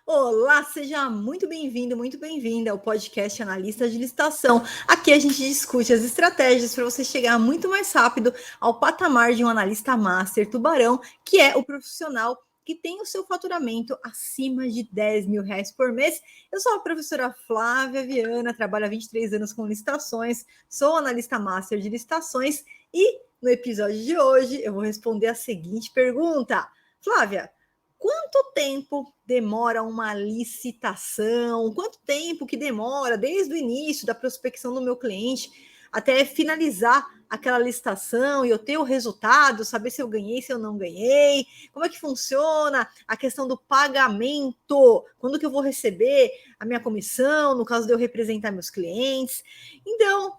Olá, seja muito bem-vindo, muito bem-vinda ao podcast Analista de Licitação. Aqui a gente discute as estratégias para você chegar muito mais rápido ao patamar de um analista master tubarão, que é o profissional que tem o seu faturamento acima de R$ 10.000 por mês. Eu sou a professora Flávia Viana, trabalho há 23 anos com licitações, sou analista master de licitações e no episódio de hoje eu vou responder a seguinte pergunta. Flávia, quanto tempo demora uma licitação? Quanto tempo que demora desde o início da prospecção do meu cliente até finalizar aquela licitação e eu ter o resultado, saber se eu ganhei, se eu não ganhei? Como é que funciona a questão do pagamento? Quando que eu vou receber a minha comissão, no caso de eu representar meus clientes? Então,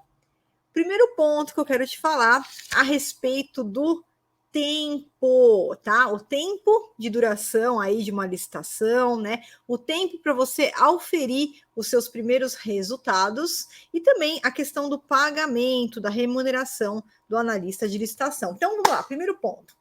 primeiro ponto que eu quero te falar a respeito do tempo, tá? O tempo de duração aí de uma licitação, né? O tempo para você auferir os seus primeiros resultados e também a questão do pagamento, da remuneração do analista de licitação. Então, vamos lá, primeiro ponto.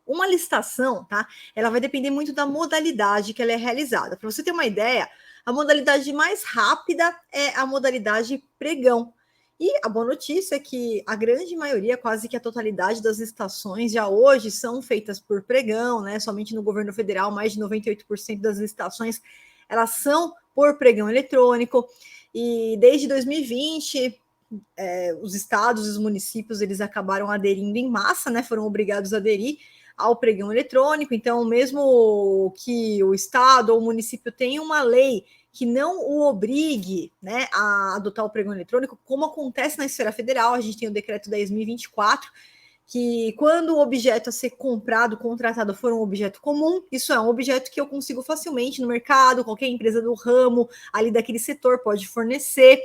Uma licitação, tá? Ela vai depender muito da modalidade que ela é realizada. Para você ter uma ideia, a modalidade mais rápida é a modalidade pregão. E a boa notícia é que a grande maioria, quase que a totalidade das licitações já hoje são feitas por pregão, né? Somente no governo federal, mais de 98% das licitações elas são por pregão eletrônico. E desde 2020, os estados, os municípios, eles acabaram aderindo em massa, né? Foram obrigados a aderir ao pregão eletrônico. Então, mesmo que o estado ou o município tenha uma lei que não o obrigue, né, a adotar o pregão eletrônico, como acontece na esfera federal, a gente tem o decreto 10.024, que quando o objeto a ser comprado, contratado for um objeto comum, isso é um objeto que eu consigo facilmente no mercado, qualquer empresa do ramo ali daquele setor pode fornecer,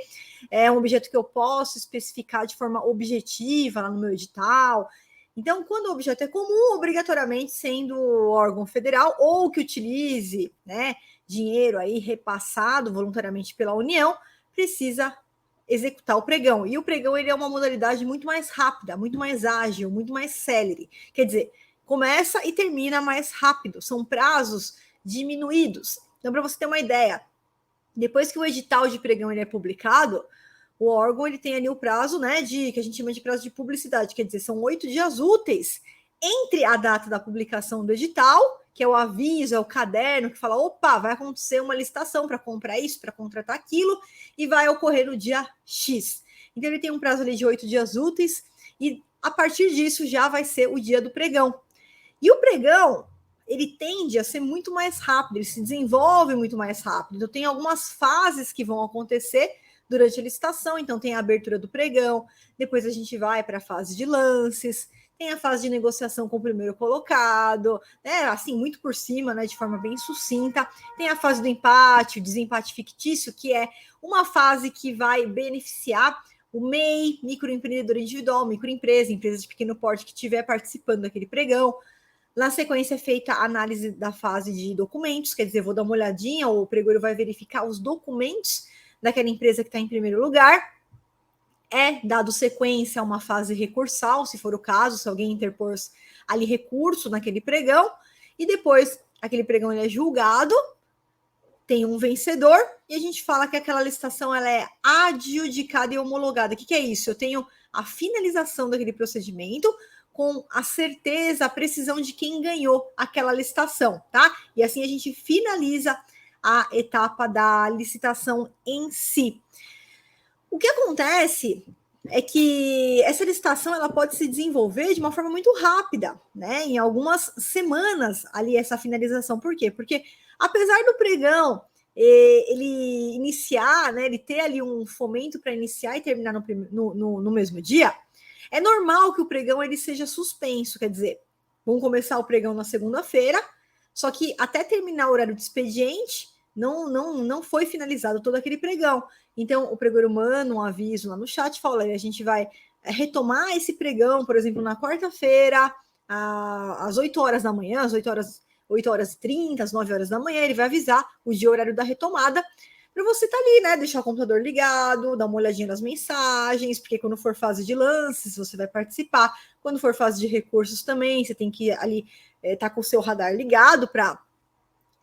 é um objeto que eu posso especificar de forma objetiva lá no meu edital. Então, quando o objeto é comum, obrigatoriamente sendo órgão federal ou que utilize, né, dinheiro aí repassado voluntariamente pela União, precisa executar o pregão. E o pregão ele é uma modalidade muito mais rápida, muito mais ágil, muito mais célere. Quer dizer, começa e termina mais rápido. São prazos diminuídos. Então, para você ter uma ideia, depois que o edital de pregão ele é publicado, o órgão ele tem ali o prazo, né, de que a gente chama de prazo de publicidade, quer dizer, são 8 dias úteis entre a data da publicação do edital, que é o aviso, é o caderno que fala, opa, vai acontecer uma licitação para comprar isso, para contratar aquilo, e vai ocorrer no dia X. Então ele tem um prazo ali de 8 dias úteis, e a partir disso já vai ser o dia do pregão. E o pregão, ele tende a ser muito mais rápido, ele se desenvolve muito mais rápido. Então, tem algumas fases que vão acontecer durante a licitação. Então, tem a abertura do pregão, depois a gente vai para a fase de lances, tem a fase de negociação com o primeiro colocado, né? Assim, muito por cima, né? De forma bem sucinta. Tem a fase do empate, o desempate fictício, que é uma fase que vai beneficiar o MEI, microempreendedor individual, microempresa, empresa de pequeno porte que estiver participando daquele pregão. Na sequência é feita a análise da fase de documentos, quer dizer, vou dar uma olhadinha, o pregoeiro vai verificar os documentos daquela empresa que está em primeiro lugar. É dado sequência a uma fase recursal, se for o caso, se alguém interpor ali recurso naquele pregão, e depois aquele pregão ele é julgado, tem um vencedor, e a gente fala que aquela licitação ela é adjudicada e homologada. O que é isso? Eu tenho a finalização daquele procedimento, com a certeza, a precisão de quem ganhou aquela licitação, tá? E assim a gente finaliza a etapa da licitação em si. O que acontece é que essa licitação ela pode se desenvolver de uma forma muito rápida, né? Em algumas semanas ali essa finalização. Por quê? Porque apesar do pregão ele iniciar, né? Ele ter ali um fomento para iniciar e terminar no mesmo dia, é normal que o pregão ele seja suspenso, quer dizer, vamos começar o pregão na segunda-feira, só que até terminar o horário de expediente, não foi finalizado todo aquele pregão. Então, o pregoeiro manda um aviso lá no chat, fala, a gente vai retomar esse pregão, por exemplo, na quarta-feira, às 8 horas da manhã, às 8 horas e 30, às 9 horas da manhã, ele vai avisar o dia e horário da retomada, para você estar ali, né? Deixar o computador ligado, dar uma olhadinha nas mensagens, porque quando for fase de lances, você vai participar. Quando for fase de recursos também, você tem que ali estar com o seu radar ligado para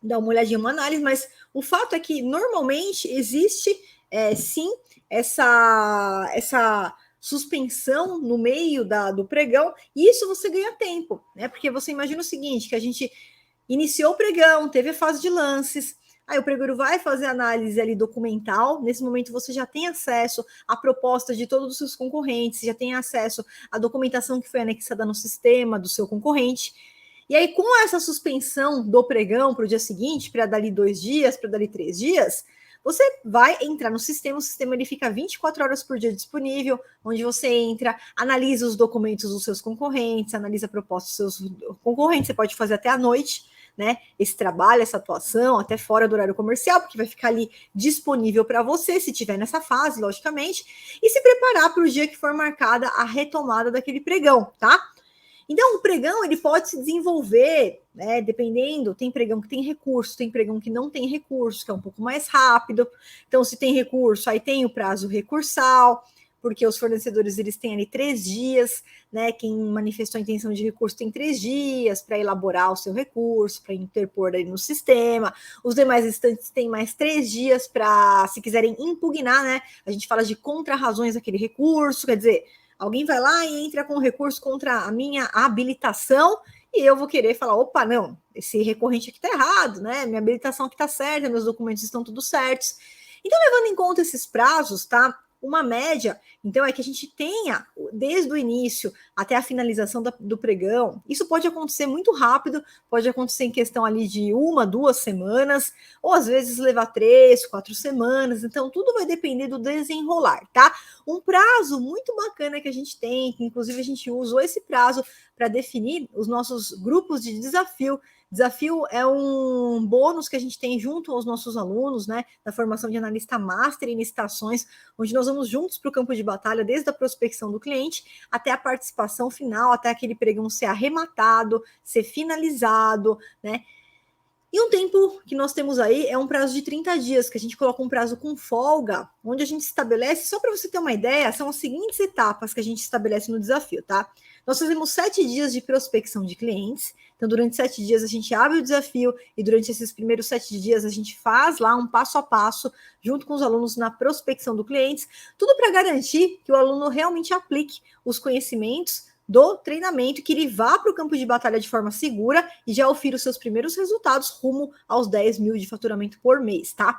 dar uma olhadinha, uma análise, mas o fato é que normalmente existe sim essa suspensão no meio do pregão, e isso você ganha tempo, né? Porque você imagina o seguinte, que a gente iniciou o pregão, teve a fase de lances, aí o pregoeiro vai fazer análise ali documental, nesse momento você já tem acesso à proposta de todos os seus concorrentes, já tem acesso à documentação que foi anexada no sistema do seu concorrente, e aí com essa suspensão do pregão para o dia seguinte, para dali 2 dias, para dali 3 dias, você vai entrar no sistema, o sistema ele fica 24 horas por dia disponível, onde você entra, analisa os documentos dos seus concorrentes, analisa a proposta dos seus concorrentes, você pode fazer até à noite, né? Esse trabalho, essa atuação, até fora do horário comercial, porque vai ficar ali disponível para você, se tiver nessa fase, logicamente, e se preparar para o dia que for marcada a retomada daquele pregão, tá? Então, o pregão ele pode se desenvolver, né, dependendo, tem pregão que tem recurso, tem pregão que não tem recurso, que é um pouco mais rápido. Então, se tem recurso, aí tem o prazo recursal, porque os fornecedores eles têm ali 3 dias, né? Quem manifestou a intenção de recurso tem 3 dias para elaborar o seu recurso, para interpor ali no sistema. Os demais instantes têm mais 3 dias para, se quiserem impugnar, né? A gente fala de contra-razões daquele recurso, quer dizer, alguém vai lá e entra com recurso contra a minha habilitação e eu vou querer falar, opa, não, esse recorrente aqui está errado, né? Minha habilitação aqui está certa, meus documentos estão todos certos. Então, levando em conta esses prazos, tá? Uma média, então, é que a gente tenha, desde o início até a finalização do pregão, isso pode acontecer muito rápido, pode acontecer em questão ali de 1, 2 semanas, ou às vezes levar 3, 4 semanas, então tudo vai depender do desenrolar, tá? Um prazo muito bacana que a gente tem, que inclusive a gente usou esse prazo para definir os nossos grupos de desafio. Desafio é um bônus que a gente tem junto aos nossos alunos, né, da formação de analista master em licitações, onde nós vamos juntos para o campo de batalha, desde a prospecção do cliente até a participação final, até aquele pregão ser arrematado, ser finalizado, né? E um tempo que nós temos aí é um prazo de 30 dias, que a gente coloca um prazo com folga, onde a gente estabelece, só para você ter uma ideia, são as seguintes etapas que a gente estabelece no desafio, tá? Nós fazemos 7 dias de prospecção de clientes, então durante 7 dias a gente abre o desafio e durante esses primeiros 7 dias a gente faz lá um passo a passo, junto com os alunos na prospecção do cliente, tudo para garantir que o aluno realmente aplique os conhecimentos do treinamento, que ele vá para o campo de batalha de forma segura e já ofira os seus primeiros resultados rumo aos 10 mil de faturamento por mês, tá?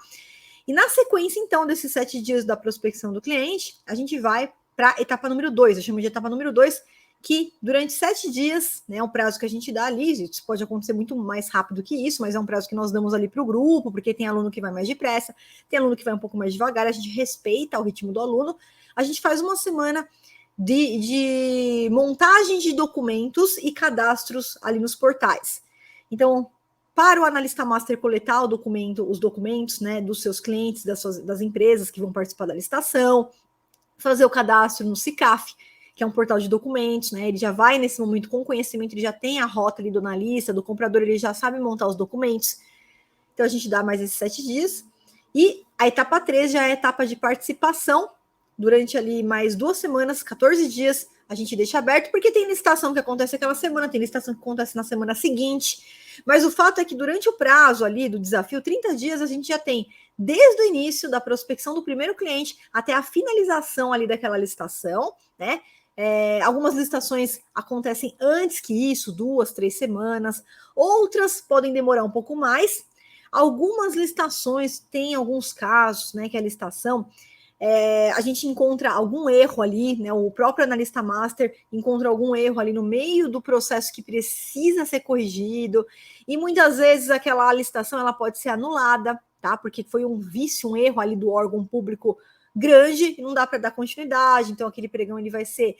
E na sequência, então, desses 7 dias da prospecção do cliente, a gente vai para a etapa número 2, eu chamo de etapa número 2, que durante 7 dias, né, é um prazo que a gente dá ali, isso pode acontecer muito mais rápido que isso, mas é um prazo que nós damos ali para o grupo, porque tem aluno que vai mais depressa, tem aluno que vai um pouco mais devagar, a gente respeita o ritmo do aluno, a gente faz uma semana de montagem de documentos e cadastros ali nos portais. Então, para o analista master coletar os documentos, né, dos seus clientes, das empresas que vão participar da licitação, fazer o cadastro no SICAF, que é um portal de documentos, né? Ele já vai nesse momento com conhecimento, ele já tem a rota ali do analista, do comprador, ele já sabe montar os documentos. Então a gente dá mais esses 7 dias. E a etapa 3 já é a etapa de participação. Durante ali mais 2 semanas, 14 dias, a gente deixa aberto, porque tem licitação que acontece aquela semana, tem licitação que acontece na semana seguinte. Mas o fato é que durante o prazo ali do desafio, 30 dias, a gente já tem desde o início da prospecção do primeiro cliente até a finalização ali daquela licitação, né? Algumas licitações acontecem antes que isso, 2, 3 semanas, outras podem demorar um pouco mais. Algumas licitações têm alguns casos, né, que a licitação a gente encontra algum erro ali, né? O próprio analista master encontra algum erro ali no meio do processo que precisa ser corrigido, e muitas vezes aquela licitação ela pode ser anulada, tá? Porque foi um vício, um erro ali do órgão público grande, e não dá para dar continuidade, então aquele pregão ele vai ser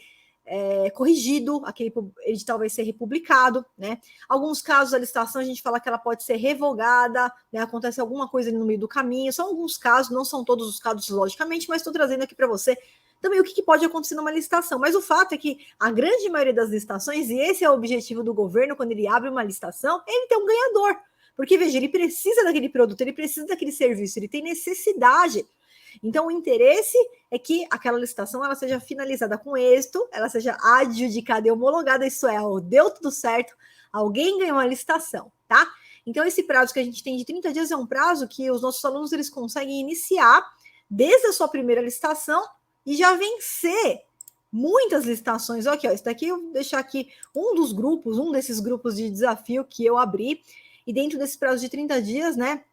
corrigido, aquele edital vai ser republicado, né? Alguns casos a licitação a gente fala que ela pode ser revogada, né? Acontece alguma coisa ali no meio do caminho, são alguns casos, não são todos os casos logicamente, mas estou trazendo aqui para você também o que pode acontecer numa licitação, mas o fato é que a grande maioria das licitações, e esse é o objetivo do governo quando ele abre uma licitação, é ele ter um ganhador, porque veja, ele precisa daquele produto, ele precisa daquele serviço, ele tem necessidade. Então, o interesse é que aquela licitação ela seja finalizada com êxito, ela seja adjudicada e homologada, isso é, deu tudo certo, alguém ganhou a licitação, tá? Então, esse prazo que a gente tem de 30 dias é um prazo que os nossos alunos eles conseguem iniciar desde a sua primeira licitação e já vencer muitas licitações. Aqui, ó, isso daqui eu vou deixar aqui um desses grupos de desafio que eu abri, e dentro desse prazo de 30 dias, né?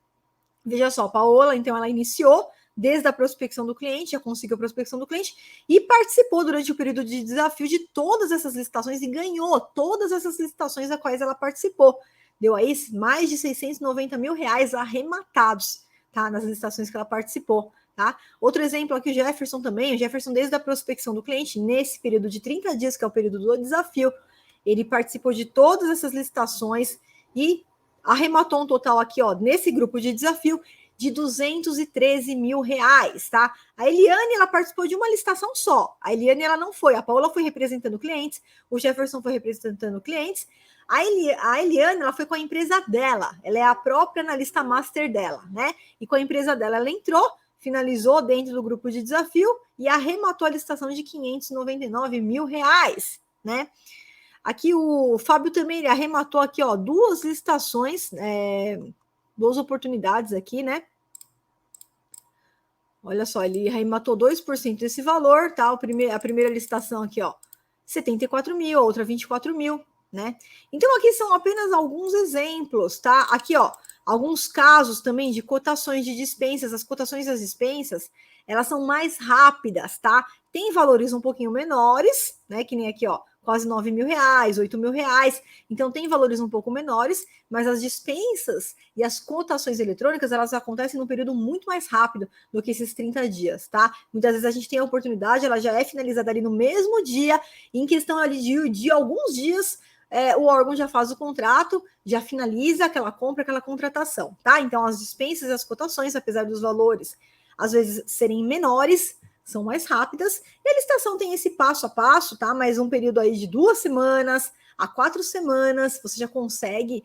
Veja só, a Paola, então, ela iniciou desde a prospecção do cliente, já conseguiu a prospecção do cliente e participou durante o período de desafio de todas essas licitações e ganhou todas essas licitações a quais ela participou. Deu aí mais de 690 mil reais arrematados, tá? Nas licitações que ela participou, tá? Outro exemplo aqui, o Jefferson também. O Jefferson, desde a prospecção do cliente, nesse período de 30 dias, que é o período do desafio, ele participou de todas essas licitações e arrematou um total aqui, ó, nesse grupo de desafio, de 213 mil reais, tá? A Eliane, ela participou de uma licitação só. A Eliane, ela não foi. A Paola foi representando clientes, o Jefferson foi representando clientes. A Eliane, ela foi com a empresa dela. Ela é a própria analista master dela, né? E com a empresa dela, ela entrou, finalizou dentro do grupo de desafio e arrematou a licitação de 599 mil reais, né? Aqui o Fábio também ele arrematou aqui, ó, duas licitações, duas oportunidades aqui, né? Olha só, ele arrematou 2% desse valor, tá? A primeira licitação aqui, ó, 74 mil, a outra 24 mil, né? Então, aqui são apenas alguns exemplos, tá? Aqui, ó, alguns casos também de cotações de dispensas. As cotações das dispensas, elas são mais rápidas, tá? Tem valores um pouquinho menores, né? Que nem aqui, ó, quase 9 mil reais, 8 mil reais. Então, tem valores um pouco menores, mas as dispensas e as cotações eletrônicas, elas acontecem num período muito mais rápido do que esses 30 dias, tá? Muitas vezes a gente tem a oportunidade, ela já é finalizada ali no mesmo dia, em questão ali de alguns dias, o órgão já faz o contrato, já finaliza aquela compra, aquela contratação, tá? Então, as dispensas e as cotações, apesar dos valores às vezes serem menores, são mais rápidas, e a licitação tem esse passo a passo, tá? Mas um período aí de 2 semanas a 4 semanas, você já consegue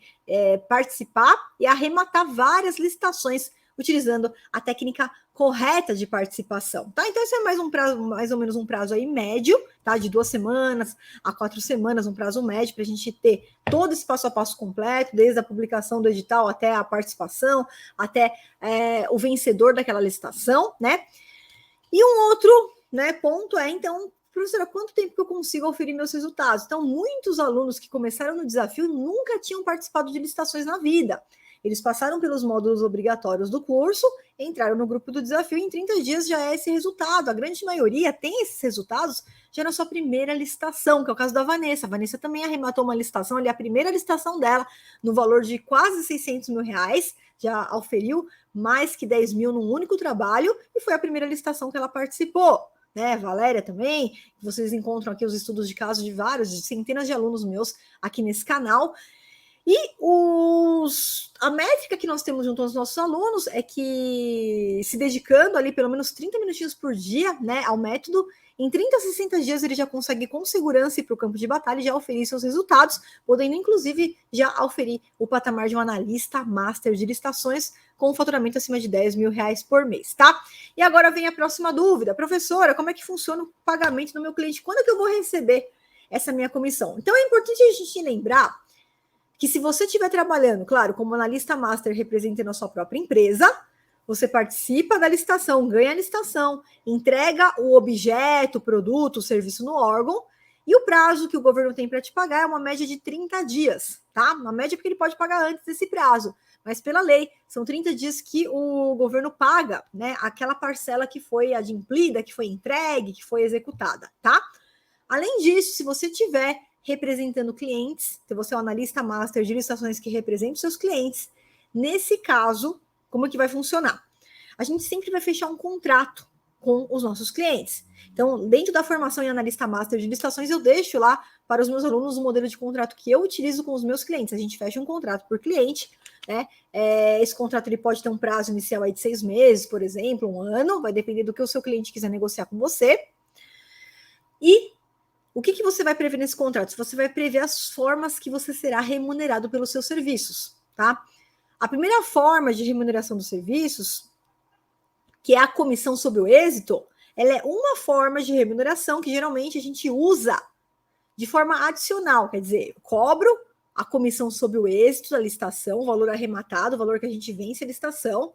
participar e arrematar várias licitações utilizando a técnica correta de participação, tá? Então, esse é mais um prazo, mais ou menos um prazo aí médio, tá? De 2 semanas a 4 semanas, um prazo médio para a gente ter todo esse passo a passo completo, desde a publicação do edital até a participação, até o vencedor daquela licitação, né? E um outro, né, ponto é, então, professora, quanto tempo que eu consigo oferir meus resultados? Então, muitos alunos que começaram no desafio nunca tinham participado de licitações na vida. Eles passaram pelos módulos obrigatórios do curso, entraram no grupo do desafio e em 30 dias já é esse resultado. A grande maioria tem esses resultados já na sua primeira licitação, que é o caso da Vanessa. A Vanessa também arrematou uma licitação, ali a primeira licitação dela, no valor de quase 600 mil reais, já oferiu mais que 10 mil num único trabalho, e foi a primeira licitação que ela participou. Né, Valéria também, vocês encontram aqui os estudos de caso de vários, de centenas de alunos meus aqui nesse canal. E a métrica que nós temos junto aos nossos alunos é que, se dedicando ali pelo menos 30 minutinhos por dia, né, ao método, em 30 a 60 dias ele já consegue com segurança ir para o campo de batalha e já oferir seus resultados, podendo inclusive já oferir o patamar de um analista master de licitações com um faturamento acima de 10 mil reais por mês, tá? E agora vem a próxima dúvida. Professora, como é que funciona o pagamento do meu cliente? Quando é que eu vou receber essa minha comissão? Então é importante a gente lembrar que, se você estiver trabalhando, claro, como analista master representando a sua própria empresa, você participa da licitação, ganha a licitação, entrega o objeto, o produto, o serviço no órgão, e o prazo que o governo tem para te pagar é uma média de 30 dias, tá? Uma média porque ele pode pagar antes desse prazo, mas pela lei, são 30 dias que o governo paga, né? Aquela parcela que foi adimplida, que foi entregue, que foi executada, tá? Além disso, se você tiver representando clientes, se você é um analista master de licitações que representa os seus clientes, nesse caso, como que vai funcionar? A gente sempre vai fechar um contrato com os nossos clientes. Então, dentro da formação em analista master de licitações, eu deixo lá para os meus alunos o modelo de contrato que eu utilizo com os meus clientes. A gente fecha um contrato por cliente, né? Esse contrato ele pode ter um prazo inicial aí de 6 meses, por exemplo, 1 ano, vai depender do que o seu cliente quiser negociar com você. E o que você vai prever nesse contrato? Você vai prever as formas que você será remunerado pelos seus serviços, tá? A primeira forma de remuneração dos serviços, que é a comissão sobre o êxito, ela é uma forma de remuneração que geralmente a gente usa de forma adicional, quer dizer, eu cobro a comissão sobre o êxito da licitação, o valor arrematado, o valor que a gente vence a licitação.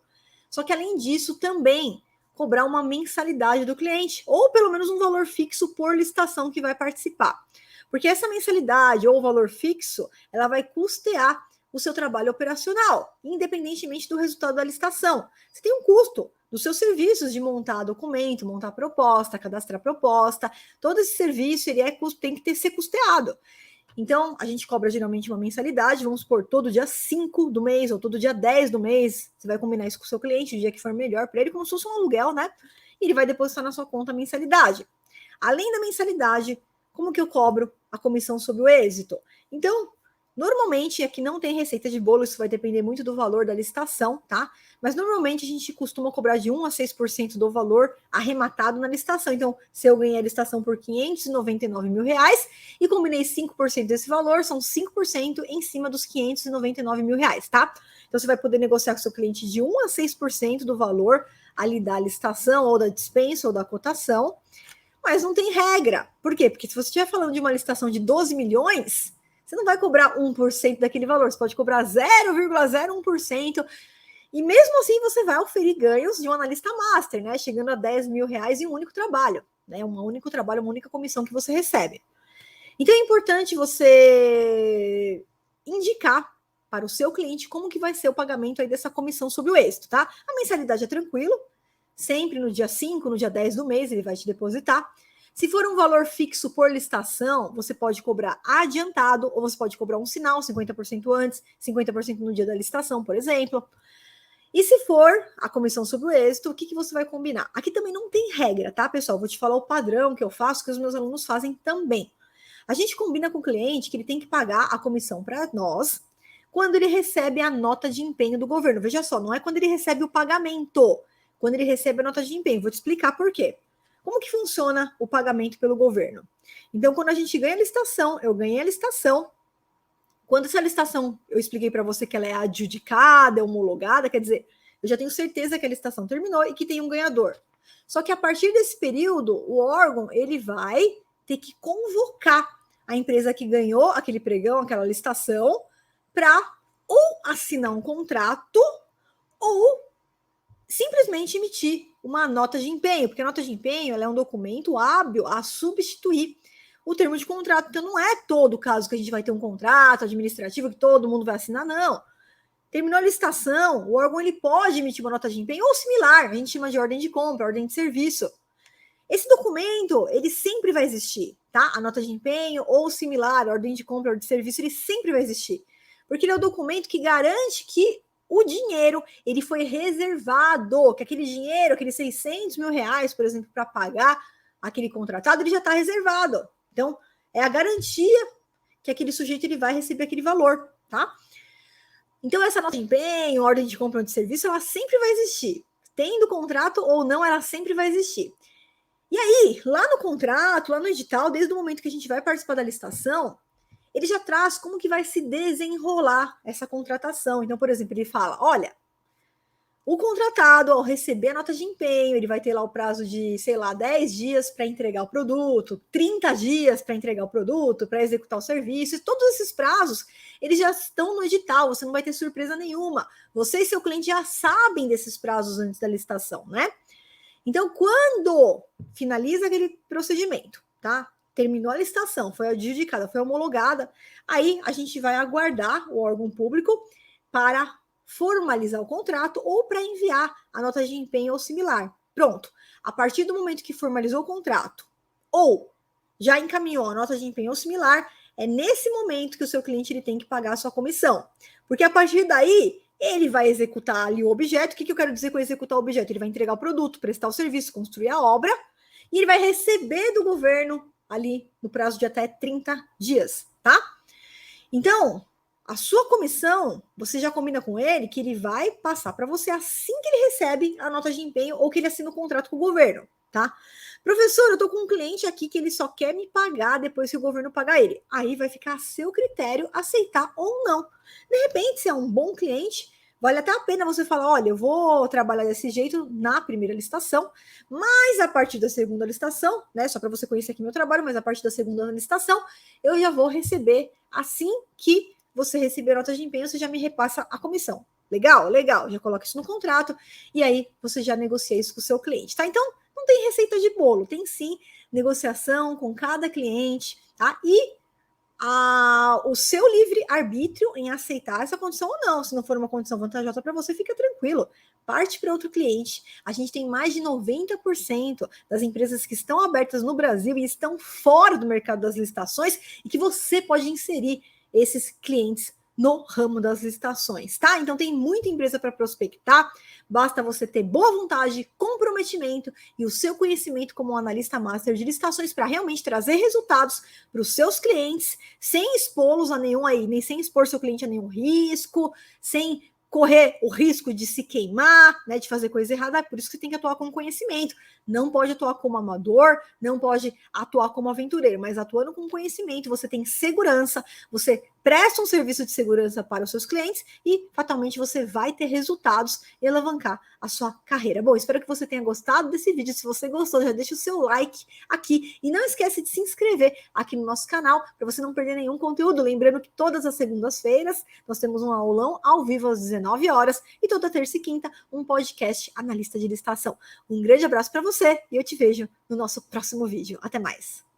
Só que, além disso, também cobrar uma mensalidade do cliente, ou pelo menos um valor fixo por licitação que vai participar. Porque essa mensalidade ou o valor fixo, ela vai custear o seu trabalho operacional, independentemente do resultado da licitação. Você tem um custo dos seus serviços de montar documento, montar proposta, cadastrar proposta, todo esse serviço ele tem que ser custeado. Então, a gente cobra geralmente uma mensalidade, vamos supor, todo dia 5 do mês ou todo dia 10 do mês, você vai combinar isso com o seu cliente, o dia que for melhor para ele, como se fosse um aluguel, né? E ele vai depositar na sua conta a mensalidade. Além da mensalidade, como que eu cobro a comissão sobre o êxito? Então, normalmente, aqui não tem receita de bolo, isso vai depender muito do valor da licitação, tá? Mas normalmente a gente costuma cobrar de 1 a 6% do valor arrematado na licitação. Então, se eu ganhei a licitação por R$599 mil e combinei 5% desse valor, são 5% em cima dos R$599 mil, tá? Então, você vai poder negociar com seu cliente de 1 a 6% do valor ali da licitação, ou da dispensa, ou da cotação, mas não tem regra. Por quê? Porque se você estiver falando de uma licitação de 12 milhões, você não vai cobrar 1% daquele valor, você pode cobrar 0,01%, e mesmo assim você vai oferir ganhos de um analista master, né? Chegando a R$10 mil em um único trabalho, né? Um único trabalho, uma única comissão que você recebe. Então é importante você indicar para o seu cliente como que vai ser o pagamento aí dessa comissão sobre o êxito, tá? A mensalidade é tranquilo, sempre no dia 5, no dia 10 do mês ele vai te depositar. Se for um valor fixo por licitação, você pode cobrar adiantado, ou você pode cobrar um sinal, 50% antes, 50% no dia da licitação, por exemplo. E se for a comissão sobre o êxito, o que você vai combinar? Aqui também não tem regra, tá, pessoal? Vou te falar o padrão que eu faço, que os meus alunos fazem também. A gente combina com o cliente que ele tem que pagar a comissão para nós quando ele recebe a nota de empenho do governo. Veja só, não é quando ele recebe o pagamento, quando ele recebe a nota de empenho. Vou te explicar por quê. Como que funciona o pagamento pelo governo? Então, quando a gente ganha a licitação, eu ganhei a licitação. Quando essa licitação, eu expliquei para você que ela é adjudicada, é homologada, quer dizer, eu já tenho certeza que a licitação terminou e que tem um ganhador. Só que a partir desse período, o órgão, ele vai ter que convocar a empresa que ganhou aquele pregão, aquela licitação, para ou assinar um contrato ou simplesmente emitir uma nota de empenho, porque a nota de empenho ela é um documento hábil a substituir o termo de contrato. Então, não é todo caso que a gente vai ter um contrato administrativo que todo mundo vai assinar, não. Terminou a licitação, o órgão ele pode emitir uma nota de empenho ou similar, a gente chama de ordem de compra, ordem de serviço. Esse documento, ele sempre vai existir, tá? A nota de empenho ou similar, ordem de compra, ordem de serviço, ele sempre vai existir. Porque ele é o documento que garante que o dinheiro, ele foi reservado, que aquele dinheiro, aqueles R$600 mil, por exemplo, para pagar aquele contratado, ele já está reservado. Então, é a garantia que aquele sujeito ele vai receber aquele valor, tá? Então, essa nota de empenho, ordem de compra de serviço, ela sempre vai existir. Tendo contrato ou não, ela sempre vai existir. E aí, lá no contrato, lá no edital, desde o momento que a gente vai participar da licitação, ele já traz como que vai se desenrolar essa contratação. Então, por exemplo, ele fala, olha, o contratado, ao receber a nota de empenho, ele vai ter lá o prazo de, 10 dias para entregar o produto, 30 dias para entregar o produto, para executar o serviço, e todos esses prazos, eles já estão no edital, você não vai ter surpresa nenhuma. Você e seu cliente já sabem desses prazos antes da licitação, né? Então, quando finaliza aquele procedimento, tá? Terminou a licitação, foi adjudicada, foi homologada, aí a gente vai aguardar o órgão público para formalizar o contrato ou para enviar a nota de empenho ou similar. Pronto. A partir do momento que formalizou o contrato ou já encaminhou a nota de empenho ou similar, é nesse momento que o seu cliente ele tem que pagar a sua comissão. Porque a partir daí, ele vai executar ali o objeto. O que eu quero dizer com executar o objeto? Ele vai entregar o produto, prestar o serviço, construir a obra, e ele vai receber do governo ali no prazo de até 30 dias, tá? Então, a sua comissão, você já combina com ele que ele vai passar para você assim que ele recebe a nota de empenho ou que ele assina o contrato com o governo, tá? Professor, eu tô com um cliente aqui que ele só quer me pagar depois que o governo pagar ele. Aí vai ficar a seu critério aceitar ou não. De repente, se é um bom cliente, vale até a pena você falar, olha, eu vou trabalhar desse jeito na primeira licitação, mas a partir da segunda licitação, né, só para você conhecer aqui meu trabalho, mas a partir da segunda licitação, eu já vou receber assim que você receber nota de empenho, você já me repassa a comissão. Legal? Legal. Já coloca isso no contrato e aí você já negocia isso com o seu cliente, tá? Então, não tem receita de bolo, tem sim negociação com cada cliente, tá? E o seu livre-arbítrio em aceitar essa condição ou não. Se não for uma condição vantajosa para você, fica tranquilo. Parte para outro cliente. A gente tem mais de 90% das empresas que estão abertas no Brasil e estão fora do mercado das licitações e que você pode inserir esses clientes no ramo das licitações, tá? Então tem muita empresa para prospectar, basta você ter boa vontade, comprometimento e o seu conhecimento como analista master de licitações para realmente trazer resultados para os seus clientes, sem expô-los a nenhum aí, nem sem expor seu cliente a nenhum risco, sem correr o risco de se queimar, né, de fazer coisa errada. É por isso que você tem que atuar com conhecimento. Não pode atuar como amador, não pode atuar como aventureiro, mas atuando com conhecimento, você tem segurança, você presta um serviço de segurança para os seus clientes e fatalmente você vai ter resultados e alavancar a sua carreira. Bom, espero que você tenha gostado desse vídeo. Se você gostou, já deixa o seu like aqui e não esquece de se inscrever aqui no nosso canal para você não perder nenhum conteúdo. Lembrando que todas as segundas-feiras nós temos um aulão ao vivo às 19 horas e toda terça e quinta um podcast analista de licitação. Um grande abraço para você e eu te vejo no nosso próximo vídeo. Até mais!